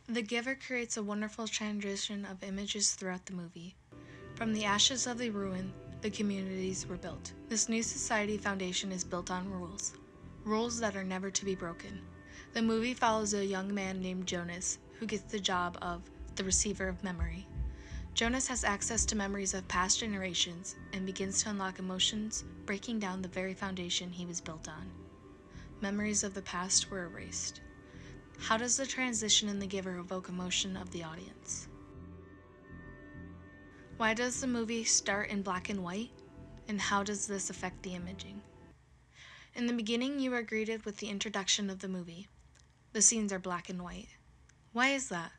The Giver creates a wonderful transition of images throughout the movie. From the ashes of the ruin, the communities were built. This new society foundation is built on rules that are never to be broken. The movie follows a young man named Jonas, who gets the job of the receiver of memory. Jonas has access to memories of past generations and begins to unlock emotions, breaking down the very foundation he was built on. Memories of the past were erased. How does the transition in The Giver evoke emotion of the audience? Why does the movie start in black and white? And how does this affect the imaging? In the beginning, you are greeted with the introduction of the movie. The scenes are black and white. Why is that?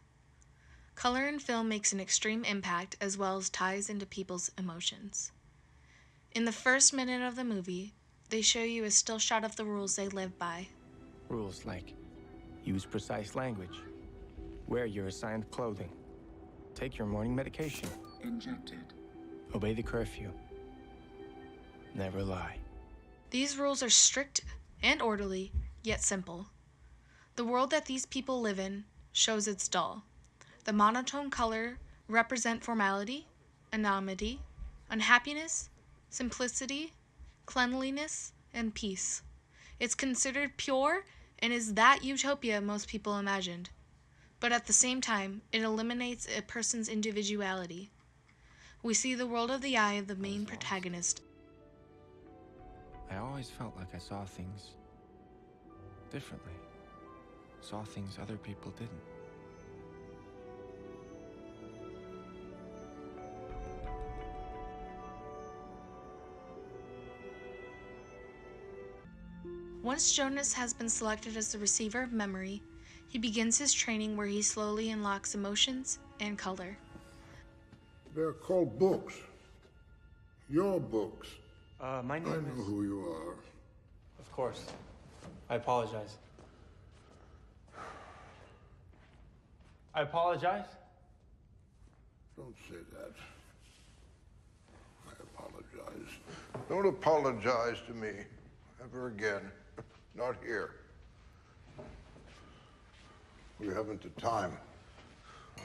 Color in film makes an extreme impact as well as ties into people's emotions. In the first minute of the movie, they show you a still shot of the rules they live by. Rules like use precise language, wear your assigned clothing, take your morning medication, Injected. obey the curfew, never lie. These rules are strict and orderly, yet simple. The world that these people live in shows it's dull. The monotone color represent formality, anonymity, unhappiness, simplicity, cleanliness, and peace. It's considered pure and is that utopia most people imagined. But at the same time, it eliminates a person's individuality. We see the world of the eye of the main protagonist. I always felt like I saw things differently. Saw things other people didn't. Once Jonas has been selected as the receiver of memory, he begins his training where he slowly unlocks emotions and color. They're called books. Your books. My I know who you are. Of course. I apologize. I apologize? Don't say that. I apologize. Don't apologize to me ever again. Not here. We haven't the time.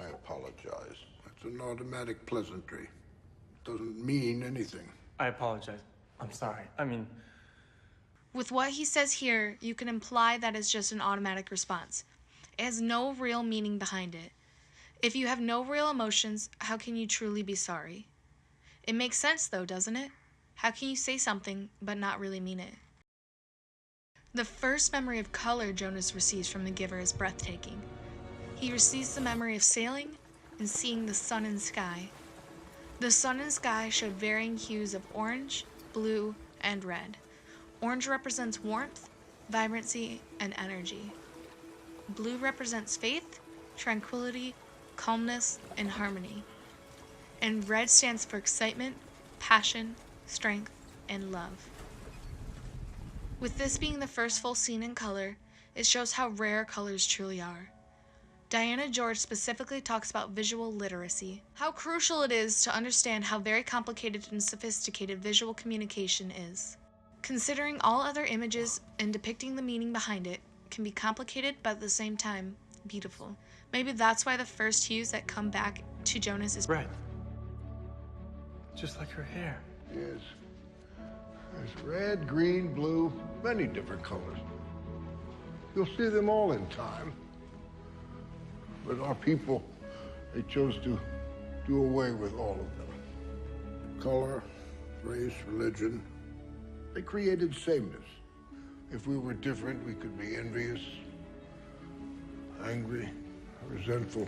I apologize. That's an automatic pleasantry. It doesn't mean anything. I apologize. I'm sorry. With what he says here, you can imply that it's just an automatic response. It has no real meaning behind it. If you have no real emotions, how can you truly be sorry? It makes sense though, doesn't it? How can you say something but not really mean it? The first memory of color Jonas receives from the Giver is breathtaking. He receives the memory of sailing and seeing the sun and sky. The sun and sky showed varying hues of orange, blue, and red. Orange represents warmth, vibrancy, and energy. Blue represents faith, tranquility, calmness, and harmony. And red stands for excitement, passion, strength, and love. With this being the first full scene in color, it shows how rare colors truly are. Diana George specifically talks about visual literacy, how crucial it is to understand how very complicated and sophisticated visual communication is. Considering all other images and depicting the meaning behind it can be complicated but at the same time beautiful. Maybe that's why the first hues that come back to Jonas is Red. Just like her hair. Yes. There's red, green, blue, many different colors. You'll see them all in time. But our people, they chose to do away with all of them. Color, race, religion, they created sameness. If we were different, we could be envious, angry, resentful,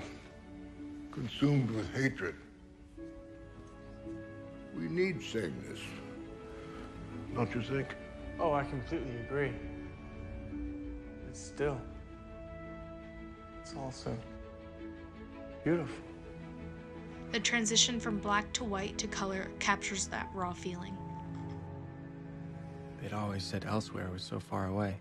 consumed with hatred. We need sameness. Don't you think? Oh, I completely agree. But still, it's also beautiful. the transition from black to white to color captures that raw feeling. They'd always said elsewhere was so far away.